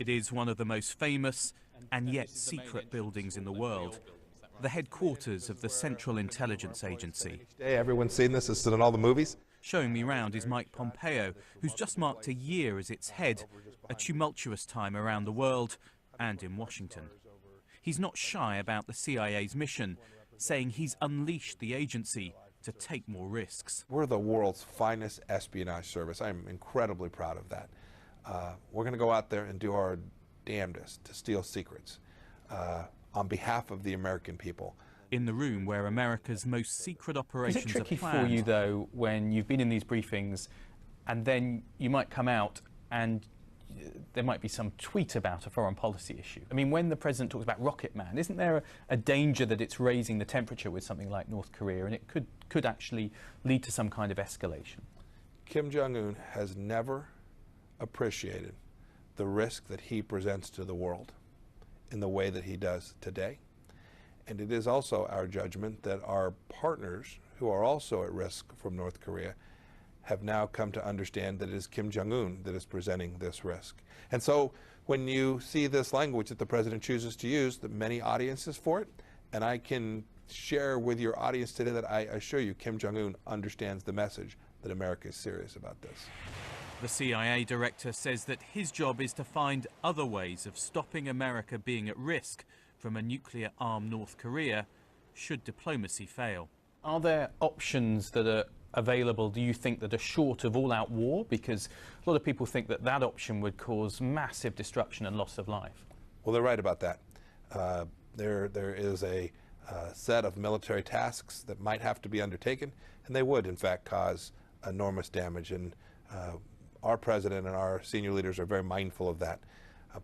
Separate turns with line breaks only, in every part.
It is one of the most famous and yet secret buildings in the world, the headquarters of the Central Intelligence Agency.
Everyone's seen this, it's in all the movies.
Showing me round is Mike Pompeo, who's just marked a year as its head, a tumultuous time around the world and in Washington. He's not shy about the CIA's mission, saying he's unleashed the agency to take more risks.
We're the world's finest espionage service. I'm incredibly proud of that. We're going to go out there and do our damnedest to steal secrets on behalf of the American people.
In the room where America's most secret operations
are tricky
are planned.
for you, though, when you've been in these briefings and then you might come out and there might be some tweet about a foreign policy issue? I mean, when the president talks about Rocket Man, isn't there a danger that it's raising the temperature with something like North Korea, and it could actually lead to some kind of escalation?
Kim Jong-un has never appreciated the risk that he presents to the world in the way that he does today. And it is also our judgment that our partners, who are also at risk from North Korea, have now come to understand that it is Kim Jong-un that is presenting this risk. And so when you see this language that the president chooses to use, there are many audiences for it, and I can share with your audience today that I assure you Kim Jong-un understands the message that America is serious about this.
The CIA director says that his job is to find other ways of stopping America being at risk from a nuclear-armed North Korea should diplomacy fail.
Are there options that are available, do you think, that are short of all-out war? Because a lot of people think that that option would cause massive destruction and loss of life.
Well, they're right about that. There is a set of military tasks that might have to be undertaken, and they would, in fact, cause enormous damage. And our president and our senior leaders are very mindful of that.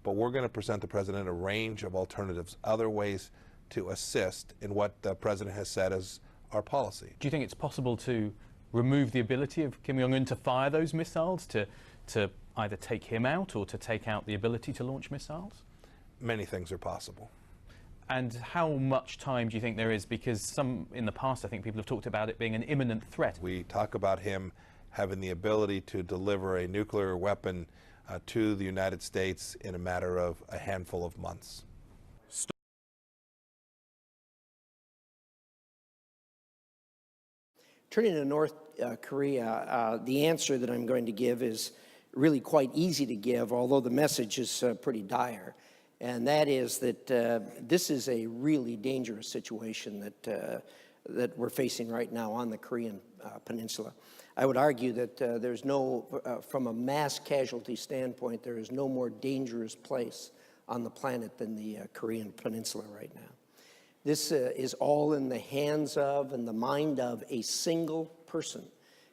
But we're going to present the president a range of alternatives, other ways to assist in what the president has said as our policy.
Do you think it's possible to remove the ability of Kim Jong-un to fire those missiles, to either take him out or to take out the ability to launch missiles?
Many things are possible.
And how much time do you think there is? Because in the past, I think people have talked about it being an imminent threat.
We talk about him having the ability to deliver a nuclear weapon to the United States in a matter of a handful of months.
Turning to North Korea, the answer that I'm going to give is really quite easy to give, although the message is pretty dire. And that is that this is a really dangerous situation that we're facing right now on the Korean Peninsula. I would argue that there's no, from a mass casualty standpoint, there is no more dangerous place on the planet than the Korean Peninsula right now. This is all in the hands of and the mind of a single person,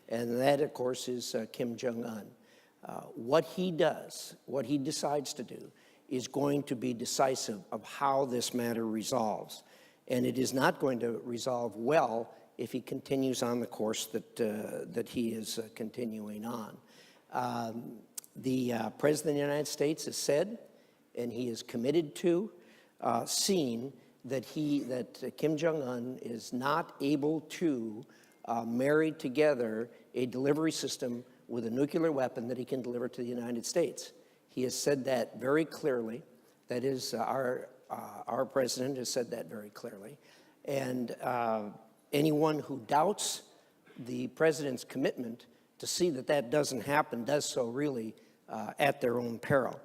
and that, of course, is Kim Jong-un. What he does, what he decides to do, is going to be decisive of how this matter resolves. And it is not going to resolve well if he continues on the course that he is continuing on. The President of the United States has said, and he is committed to, seeing that Kim Jong-un is not able to marry together a delivery system with a nuclear weapon that he can deliver to the United States. He has said that very clearly. That is, our president has said that very clearly. And anyone who doubts the president's commitment to see that that doesn't happen does so really at their own peril.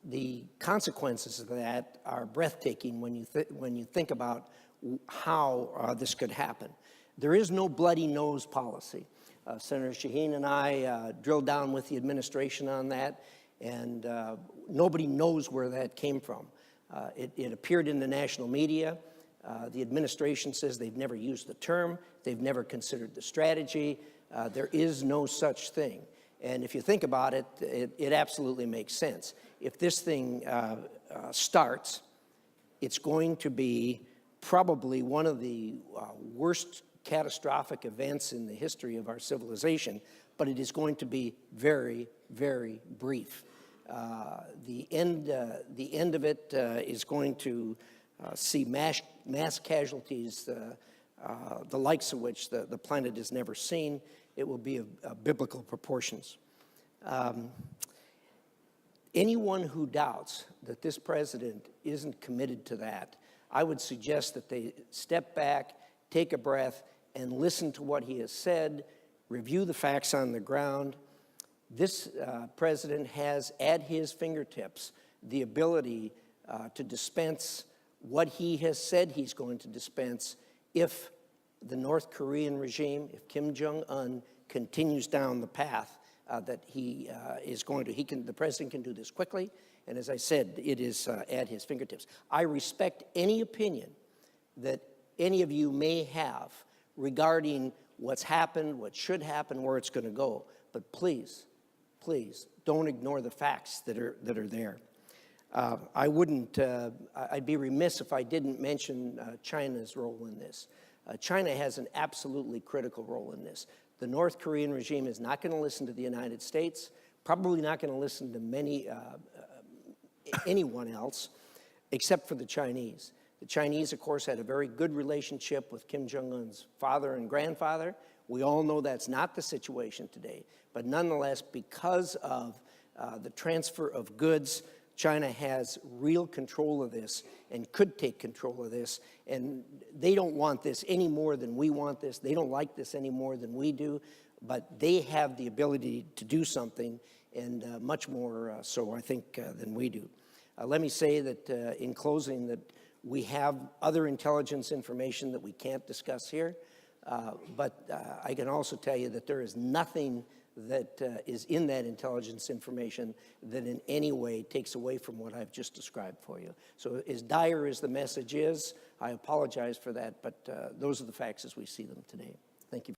The consequences of that are breathtaking when you think about how this could happen. There is no bloody nose policy. Senator Shaheen and I drilled down with the administration on that, and nobody knows where that came from. It appeared in the national media. The administration says they've never used the term. They've never considered the strategy. There is no such thing. And if you think about it, it absolutely makes sense. If this thing starts, it's going to be probably one of the worst catastrophic events in the history of our civilization, but it is going to be very, very brief. The end of it is going to see mass casualties, the likes of which the planet has never seen. It will be of biblical proportions. Anyone who doubts that this president isn't committed to that, I would suggest that they step back, take a breath, and listen to what he has said, review the facts on the ground. This president has at his fingertips the ability to dispense what he has said he's going to dispense if the North Korean regime, if Kim Jong-un continues down the path that he is going to. The president can do this quickly, and as I said, it is at his fingertips. I respect any opinion that any of you may have regarding what's happened, what should happen, where it's going to go, but please, please don't ignore the facts that are there. I'd be remiss if I didn't mention China's role in this. China has an absolutely critical role in this. The North Korean regime is not going to listen to the United States, probably not going to listen to anyone else, except for the Chinese. The Chinese, of course, had a very good relationship with Kim Jong-un's father and grandfather. We all know that's not the situation today. But nonetheless, because of the transfer of goods, China has real control of this and could take control of this. And they don't want this any more than we want this. They don't like this any more than we do. But they have the ability to do something, and much more so, I think, than we do. Let me say that in closing that we have other intelligence information that we can't discuss here. But I can also tell you that there is nothing that is in that intelligence information that in any way takes away from what I've just described for you. So as dire as the message is, I apologize for that, but those are the facts as we see them today. Thank you.